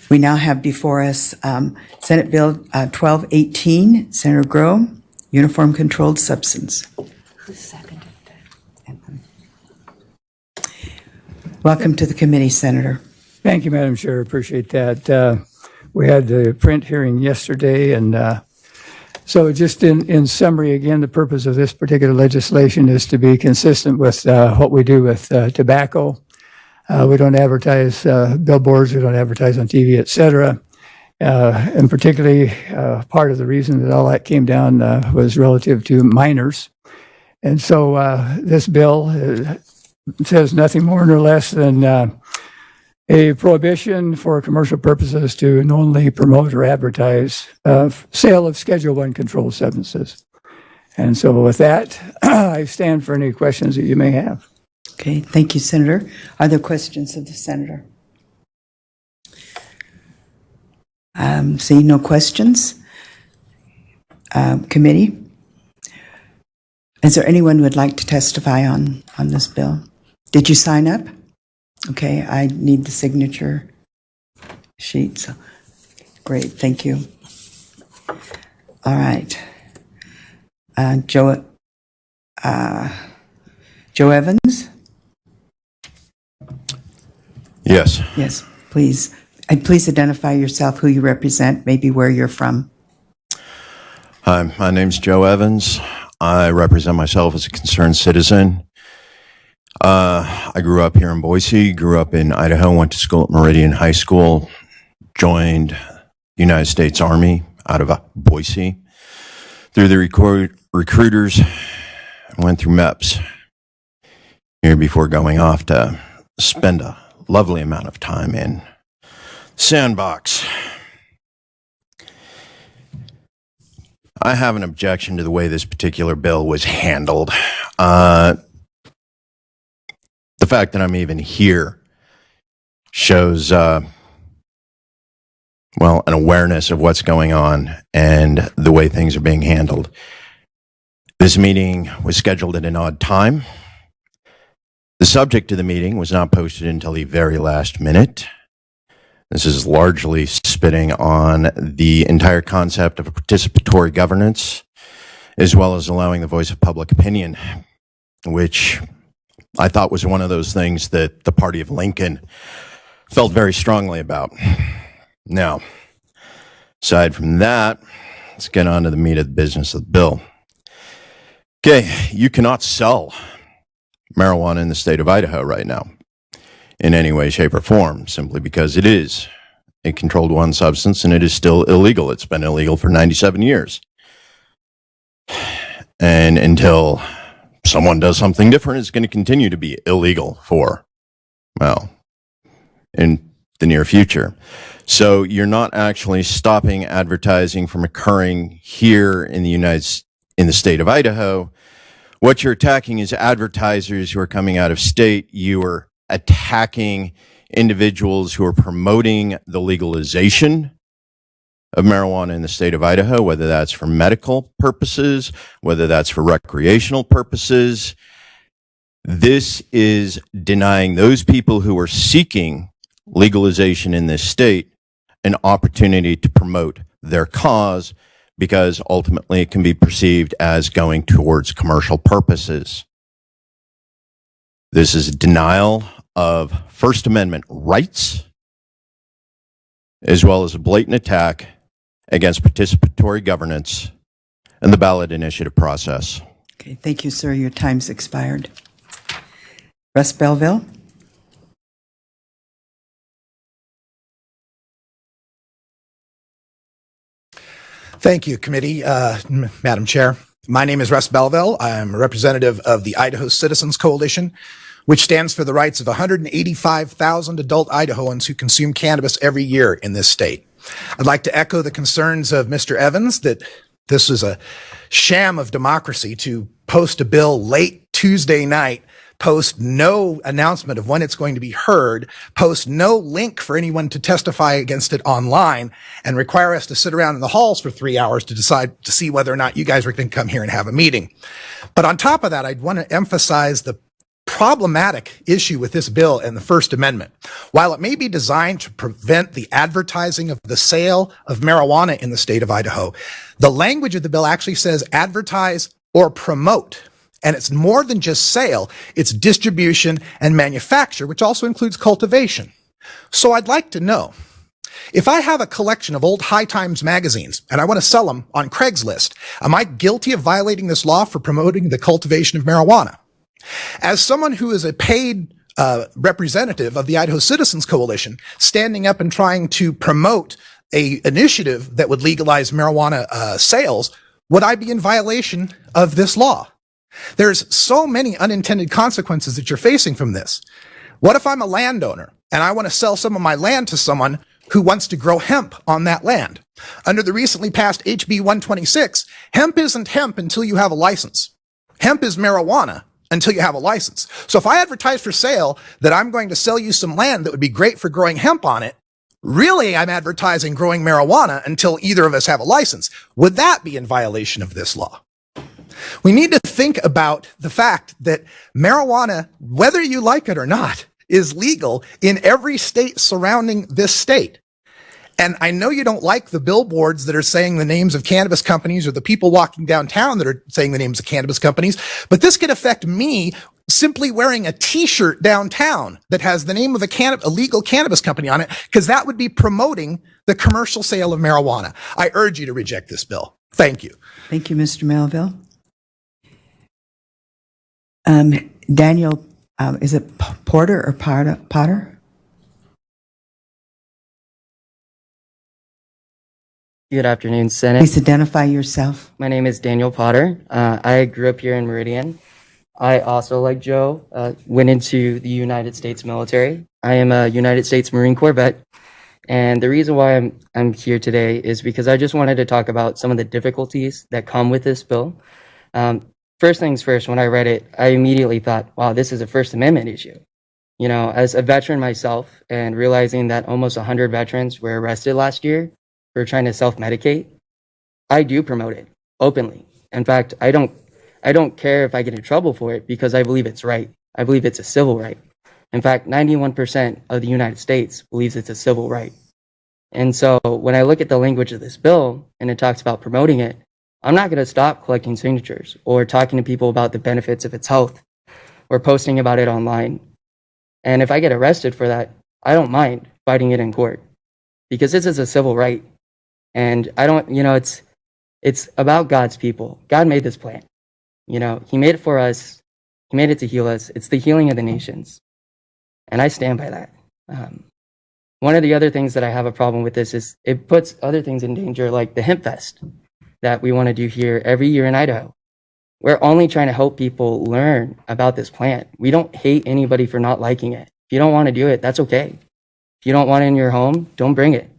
We now have before us Senate Bill 1218, Senator Groh, Uniform Controlled Substance. Who seconded that? Welcome to the committee, Senator. Thank you, Madam Chair. Appreciate that. We had the print hearing yesterday, and so just in summary, again, the purpose of this particular legislation is to be consistent with what we do with tobacco. We don't advertise billboards, we don't advertise on TV, et cetera. And particularly, part of the reason that all that came down was relative to minors. And so this bill says nothing more nor less than a prohibition for commercial purposes to knowingly promote or advertise sale of Schedule I controlled substances. And so with that, I stand for any questions that you may have. Okay, thank you, Senator. Are there questions of the Senator? Seeing no questions. Committee? Is there anyone who would like to testify on this bill? Did you sign up? Okay, I need the signature sheet. So. Great, thank you. All right. Joe Evans? Yes. Yes, please. And please identify yourself, who you represent, maybe where you're from. Hi, my name's Joe Evans. I represent myself as a concerned citizen. I grew up here in Boise, grew up in Idaho, went to school at Meridian High School, joined the United States Army out of Boise. Through the recruiters, went through MEPS here before going off to spend a lovely amount of time in sandbox. I have an objection to the way this particular bill was handled. The fact that I'm even here shows, an awareness of what's going on and the way things are being handled. This meeting was scheduled at an odd time. The subject of the meeting was not posted until the very last minute. This is largely spitting on the entire concept of participatory governance, as well as allowing the voice of public opinion, which I thought was one of those things that the party of Lincoln felt very strongly about. Now, aside from that, let's get on to the meat of the business of the bill. Okay, you cannot sell marijuana in the state of Idaho right now in any way, shape, or form, simply because it is a controlled one substance and it is still illegal. It's been illegal for 97 years. And until someone does something different, it's going to continue to be illegal for, in the near future. So you're not actually stopping advertising from occurring here in the state of Idaho. What you're attacking is advertisers who are coming out of state. You are attacking individuals who are promoting the legalization of marijuana in the state of Idaho, whether that's for medical purposes, whether that's for recreational purposes. This is denying those people who are seeking legalization in this state an opportunity to promote their cause, because ultimately it can be perceived as going towards commercial purposes. This is a denial of First Amendment rights, as well as a blatant attack against participatory governance and the ballot initiative process. Okay, thank you, sir. Your time's expired. Russ Belville? Thank you, committee, Madam Chair. My name is Russ Belville. I'm a representative of the Idaho Citizens Coalition, which stands for the rights of 185,000 adult Idahoans who consume cannabis every year in this state. I'd like to echo the concerns of Mr. Evans that this is a sham of democracy to post a bill late Tuesday night, post no announcement of when it's going to be heard, post no link for anyone to testify against it online, and require us to sit around in the halls for 3 hours to decide to see whether or not you guys were going to come here and have a meeting. But on top of that, I'd want to emphasize the problematic issue with this bill and the First Amendment. While it may be designed to prevent the advertising of the sale of marijuana in the state of Idaho, the language of the bill actually says advertise or promote. And it's more than just sale, it's distribution and manufacture, which also includes cultivation. So I'd like to know, if I have a collection of old High Times magazines and I want to sell them on Craigslist, am I guilty of violating this law for promoting the cultivation of marijuana? As someone who is a paid representative of the Idaho Citizens Coalition, standing up and trying to promote a initiative that would legalize marijuana sales, would I be in violation of this law? There's so many unintended consequences that you're facing from this. What if I'm a landowner and I want to sell some of my land to someone who wants to grow hemp on that land? Under the recently passed HB 126, hemp isn't hemp until you have a license. Hemp is marijuana until you have a license. So if I advertise for sale that I'm going to sell you some land that would be great for growing hemp on it, really I'm advertising growing marijuana until either of us have a license. Would that be in violation of this law? We need to think about the fact that marijuana, whether you like it or not, is legal in every state surrounding this state. And I know you don't like the billboards that are saying the names of cannabis companies or the people walking downtown that are saying the names of cannabis companies, but this could affect me simply wearing a t-shirt downtown that has the name of a legal cannabis company on it, because that would be promoting the commercial sale of marijuana. I urge you to reject this bill. Thank you. Thank you, Mr. Melville. Daniel, is it Porter or Potter? Good afternoon, Senate. Please identify yourself. My name is Daniel Potter. I grew up here in Meridian. I also, like Joe, went into the United States military. I am a United States Marine Corps vet. And the reason why I'm here today is because I just wanted to talk about some of the difficulties that come with this bill. First things first, when I read it, I immediately thought, wow, this is a First Amendment issue. You know, as a veteran myself and realizing that almost 100 veterans were arrested last year for trying to self-medicate, I do promote it openly. In fact, I don't care if I get in trouble for it because I believe it's right. I believe it's a civil right. In fact, 91% of the United States believes it's a civil right. And so when I look at the language of this bill and it talks about promoting it, I'm not going to stop collecting signatures or talking to people about the benefits of its health or posting about it online. And if I get arrested for that, I don't mind fighting it in court because this is a civil right. And I don't, you know, it's about God's people. God made this plan. You know, he made it for us. He made it to heal us. It's the healing of the nations. And I stand by that. One of the other things that I have a problem with this is it puts other things in danger, like the Hemp Fest that we want to do here every year in Idaho. We're only trying to help people learn about this plant. We don't hate anybody for not liking it. If you don't want to do it, that's okay. If you don't want it in your home, don't bring it.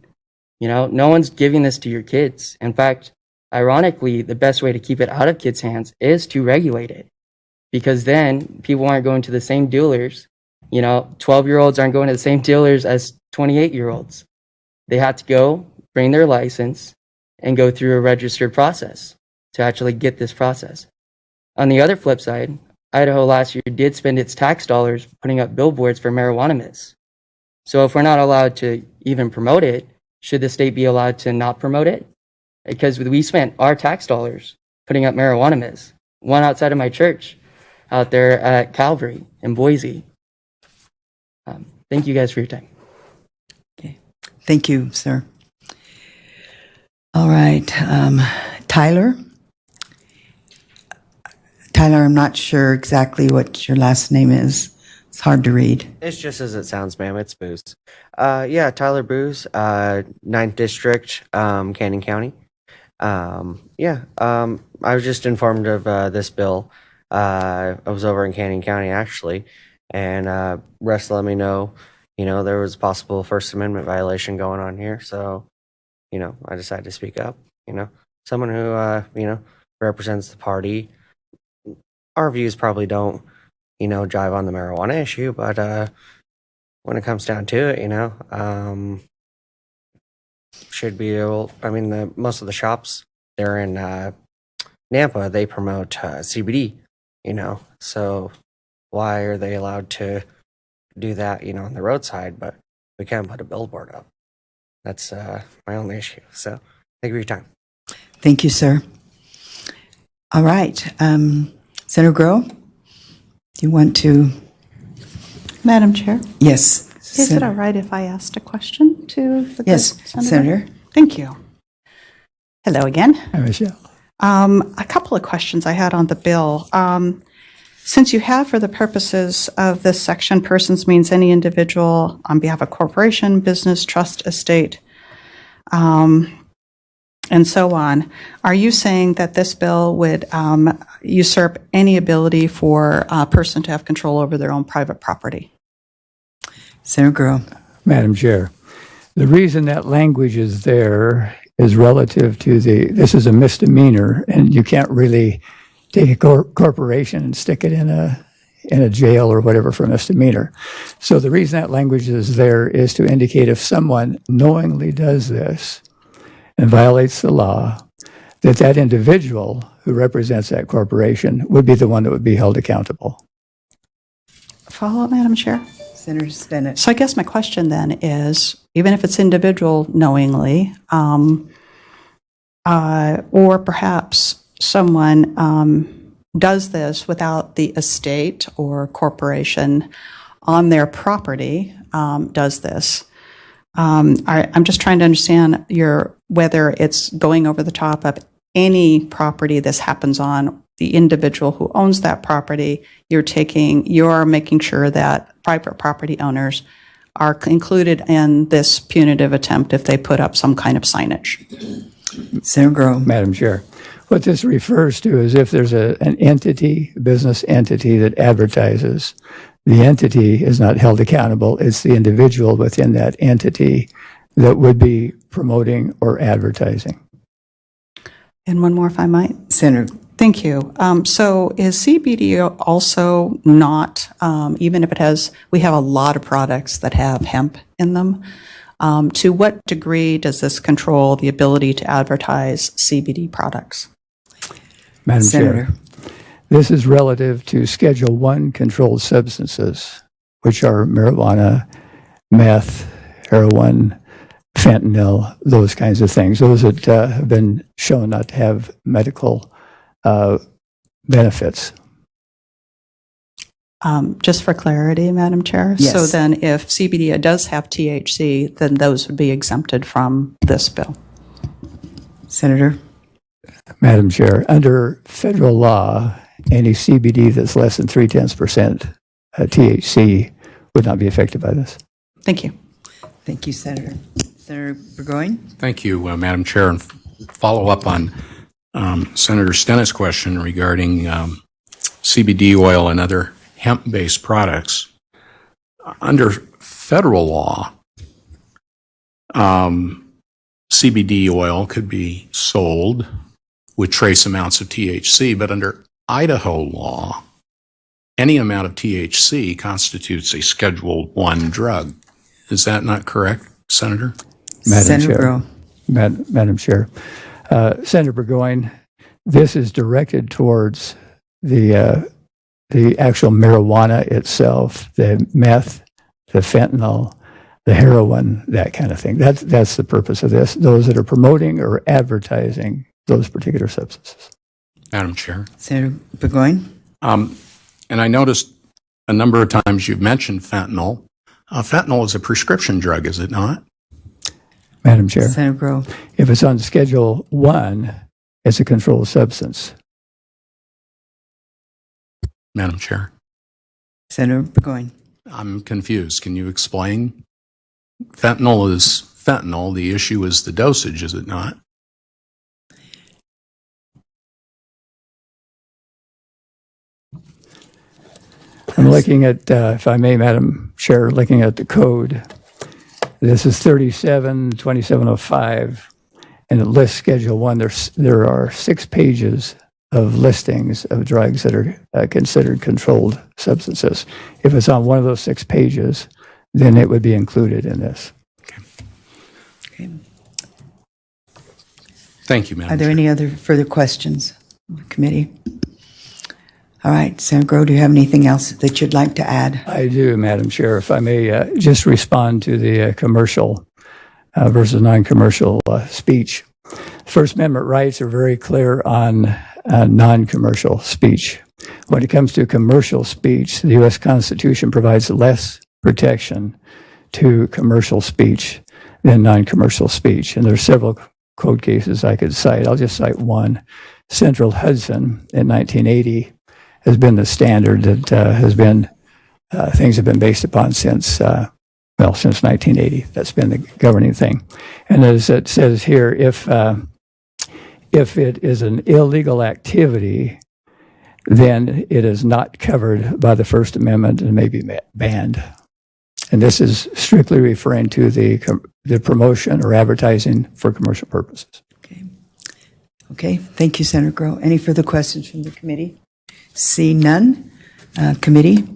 You know, no one's giving this to your kids. In fact, ironically, the best way to keep it out of kids' hands is to regulate it, because then people aren't going to the same dealers. You know, 12-year-olds aren't going to the same dealers as 28-year-olds. They have to go bring their license and go through a registered process to actually get this process. On the other flip side, Idaho last year did spend its tax dollars putting up billboards for marijuana myths. So if we're not allowed to even promote it, should the state be allowed to not promote it? Because we spent our tax dollars putting up marijuana myths. One outside of my church out there at Calvary in Boise. Thank you guys for your time. Okay. Thank you, sir. All right. Tyler? Tyler, I'm not sure exactly what your last name is. It's hard to read. It's just as it sounds, ma'am. It's Booze. Yeah, Tyler Booze, 9th District, Canyon County. I was just informed of this bill. I was over in Canyon County, actually, and Russ let me know, there was a possible First Amendment violation going on here. So, I decided to speak up. Someone who, represents the party. Our views probably don't, jive on the marijuana issue, but when it comes down to it, should be able. I mean, most of the shops there in Nampa, they promote CBD. So why are they allowed to do that, on the roadside, but we can't put a billboard up? That's my only issue. So thank you for your time. Thank you, sir. All right. Senator Groh, do you want to? Madam Chair, Yes. is it all right if I asked a question to the Yes, Senator? Senator. Thank you. Hello again. Hi, Michelle. A couple of questions I had on the bill. Since you have, for the purposes of this section, persons means any individual on behalf of corporation, business, trust, estate, and so on, are you saying that this bill would usurp any ability for a person to have control over their own private property? Senator Groh. Madam Chair, the reason that language is there is relative to this is a misdemeanor, and you can't really take a corporation and stick it in a jail or whatever for a misdemeanor. So the reason that language is there is to indicate if someone knowingly does this and violates the law, that individual who represents that corporation would be the one that would be held accountable. Follow up, Madam Chair? Senator Stinnett. So I guess my question then is, even if it's individual knowingly, or perhaps someone does this without the estate or corporation on their property, does this. I'm just trying to understand whether it's going over the top of any property this happens on, the individual who owns that property. You're making sure that private property owners are included in this punitive attempt if they put up some kind of signage. Senator Groh. Madam Chair, what this refers to is if there's an entity, a business entity that advertises, the entity is not held accountable. It's the individual within that entity that would be promoting or advertising. And one more, if I might. Senator. Thank you. So is CBD also not, even if it has, we have a lot of products that have hemp in them. To what degree does this control the ability to advertise CBD products? Madam Senator. Chair, this is relative to Schedule I controlled substances, which are marijuana, meth, heroin, fentanyl, those kinds of things. Those that have been shown not to have medical benefits. Just for clarity, Madam Chair. Yes. So then if CBD does have THC, then those would be exempted from this bill. Senator. Madam Chair, under federal law, any CBD that's less than 0.3% THC would not be affected by this. Thank you. Thank you, Senator. Senator Burgoyne. Thank you, Madam Chair. And follow up on Senator Stennett's question regarding CBD oil and other hemp-based products. Under federal law, CBD oil could be sold with trace amounts of THC, but under Idaho law, any amount of THC constitutes a Schedule I drug. Is that not correct, Senator? Madam Senator Chair. Groh. Madam Chair. Senator Burgoyne, this is directed towards the actual marijuana itself, the meth, the fentanyl, the heroin, that kind of thing. That's the purpose of this. Those that are promoting or advertising those particular substances. Madam Chair. Senator Burgoyne. And I noticed a number of times you've mentioned fentanyl. Fentanyl is a prescription drug, is it not? Madam Chair, Senator Groh. if it's on Schedule I, it's a controlled substance. Madam Chair. Senator Burgoyne. I'm confused. Can you explain? Fentanyl is fentanyl. The issue is the dosage, is it not? I'm looking at, if I may, Madam Chair, looking at the code. This is 37-2705, and it lists Schedule I. There are 6 pages of listings of drugs that are considered controlled substances. If it's on one of those 6 pages, then it would be included in this. Okay. Thank you, Madam Are there Chair. any other further questions of the committee? All right, Senator Groh, do you have anything else that you'd like to add? I do, Madam Chair. If I may just respond to the commercial versus non-commercial speech. First Amendment rights are very clear on non-commercial speech. When it comes to commercial speech, the U.S. Constitution provides less protection to commercial speech than non-commercial speech. And there's several code cases I could cite. I'll just cite one. Central Hudson in 1980 has been the standard that has been, things have been based upon since, since 1980. That's been the governing thing. And as it says here, if it is an illegal activity, then it is not covered by the First Amendment and may be banned. And this is strictly referring to the promotion or advertising for commercial purposes. Okay, thank you, Senator Groh. Any further questions from the committee? See none. Committee,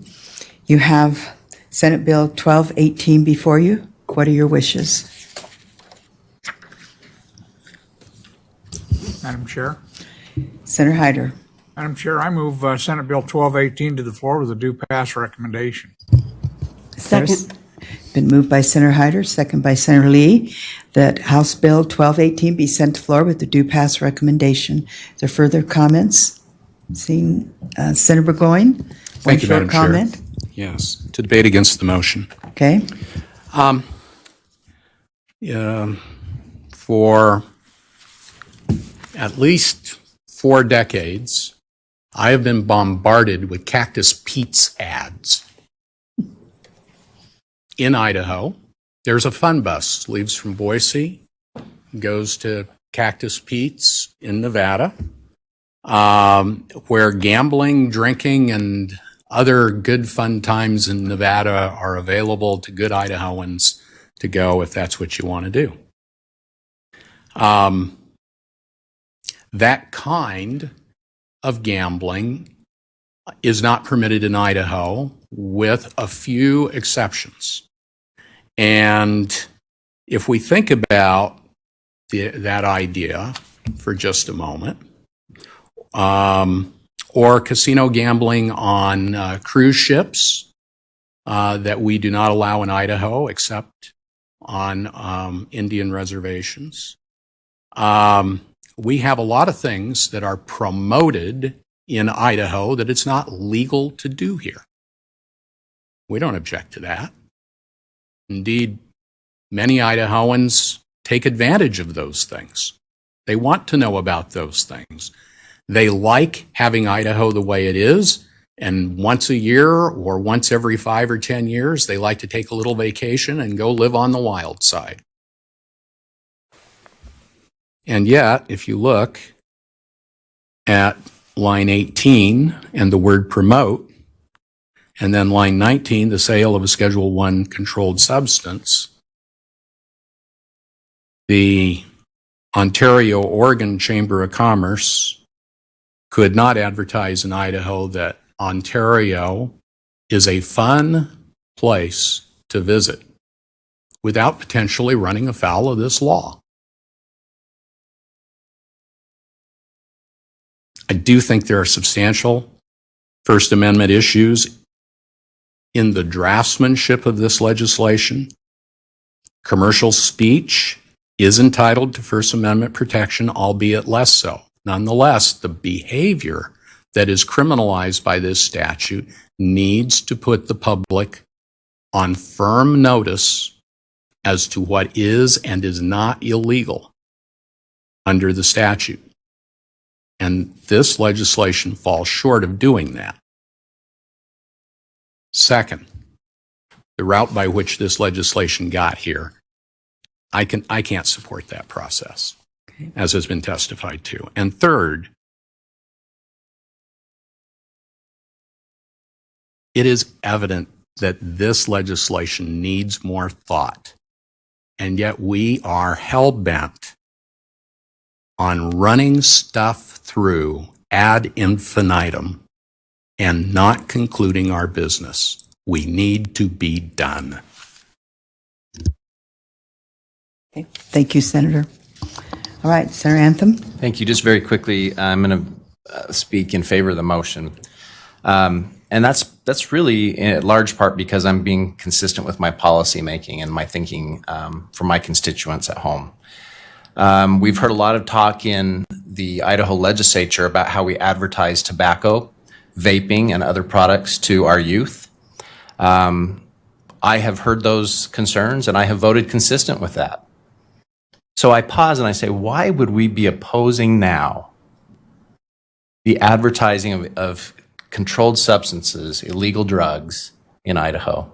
you have Senate Bill 1218 before you. What are your wishes? Madam Chair. Senator Hyder. Madam Chair, I move Senate Bill 1218 to the floor with a due pass recommendation. Second. Been moved by Senator Hyder, second by Senator Lee, that House Bill 1218 be sent to floor with the due pass recommendation. Is there further comments? Seeing Senator Burgoyne, Thank you, Madam comment. Chair. Yes, to debate against the motion. Okay. For at least 4 decades, I have been bombarded with Cactus Pete's ads. In Idaho, there's a fun bus, leaves from Boise, goes to Cactus Pete's in Nevada, where gambling, drinking, and other good fun times in Nevada are available to good Idahoans to go if that's what you want to do. That kind of gambling is not permitted in Idaho, with a few exceptions. And if we think about that idea for just a moment, or casino gambling on cruise ships that we do not allow in Idaho except on Indian reservations. We have a lot of things that are promoted in Idaho that it's not legal to do here. We don't object to that. Indeed, many Idahoans take advantage of those things. They want to know about those things. They like having Idaho the way it is, and once a year or once every 5 or 10 years, they like to take a little vacation and go live on the wild side. And yet, if you look at line 18 and the word promote, and then line 19, the sale of a Schedule I controlled substance, the Ontario-Oregon Chamber of Commerce could not advertise in Idaho that Ontario is a fun place to visit without potentially running afoul of this law. I do think there are substantial First Amendment issues in the draftsmanship of this legislation. Commercial speech is entitled to First Amendment protection, albeit less so. Nonetheless, the behavior that is criminalized by this statute needs to put the public on firm notice as to what is and is not illegal under the statute. And this legislation falls short of doing that. Second, the route by which this legislation got here, I can't support that process, as has been testified to. And third, it is evident that this legislation needs more thought, and yet we are hell-bent on running stuff through ad infinitum and not concluding our business. We need to be done. Okay. Thank you, Senator. All right, Senator Anthem. Thank you. Just very quickly, I'm going to speak in favor of the motion. And that's really in large part because I'm being consistent with my policy making and my thinking for my constituents at home. We've heard a lot of talk in the Idaho legislature about how we advertise tobacco, vaping, and other products to our youth. I have heard those concerns and I have voted consistent with that. So I pause and I say, why would we be opposing now the advertising of controlled substances, illegal drugs in Idaho?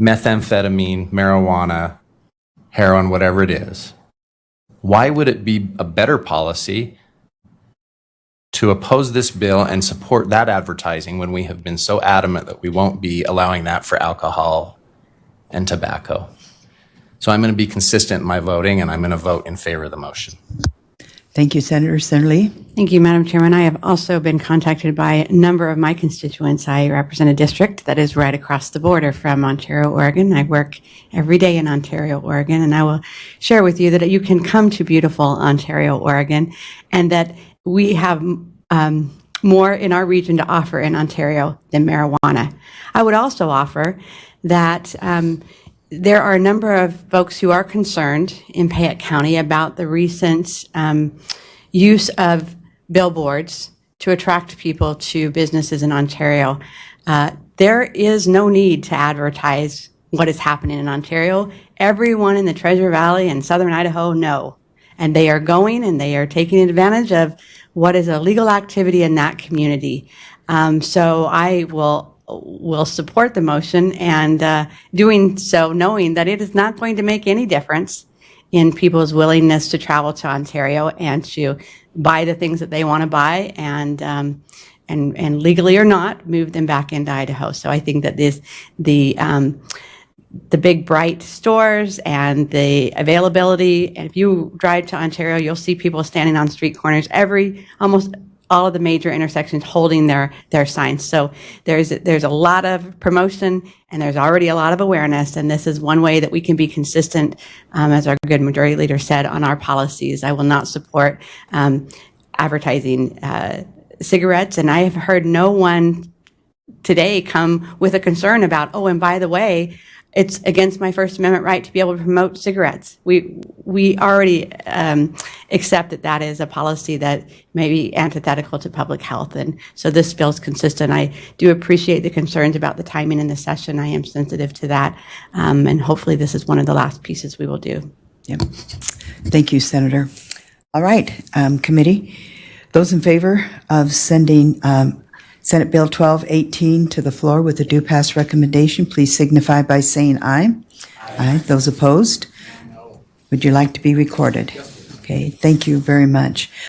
Methamphetamine, marijuana, heroin, whatever it is. Why would it be a better policy to oppose this bill and support that advertising when we have been so adamant that we won't be allowing that for alcohol and tobacco? So I'm going to be consistent in my voting, and I'm going to vote in favor of the motion. Thank you, Senator. Senator Lee? Thank you, Madam Chairman. I have also been contacted by a number of my constituents. I represent a district that is right across the border from Ontario, Oregon. I work every day in Ontario, Oregon, and I will share with you that you can come to beautiful Ontario, Oregon, and that we have more in our region to offer in Ontario than marijuana. I would also offer that there are a number of folks who are concerned in Payette County about the recent use of billboards to attract people to businesses in Ontario. There is no need to advertise what is happening in Ontario. Everyone in the Treasure Valley and Southern Idaho know, and they are going and they are taking advantage of what is a legal activity in that community. So I will support the motion, and doing so knowing that it is not going to make any difference in people's willingness to travel to Ontario and to buy the things that they want to buy, and legally or not, move them back into Idaho. So I think that the big bright stores and the availability, and if you drive to Ontario, you'll see people standing on street corners, almost all of the major intersections holding their signs. So there's a lot of promotion, and there's already a lot of awareness, and this is one way that we can be consistent, as our good majority leader said, on our policies. I will not support advertising cigarettes, and I have heard no one today come with a concern about, oh, and by the way, it's against my First Amendment right to be able to promote cigarettes. We already accept that that is a policy that may be antithetical to public health, and so this bill is consistent. I do appreciate the concerns about the timing in the session. I am sensitive to that, and hopefully this is one of the last pieces we will do. Yep. Thank you, Senator. All right, committee. Those in favor of sending Senate Bill 1218 to the floor with a due pass recommendation, please signify by saying aye. Aye. Those opposed? Would you like to be recorded? Okay, thank you very much.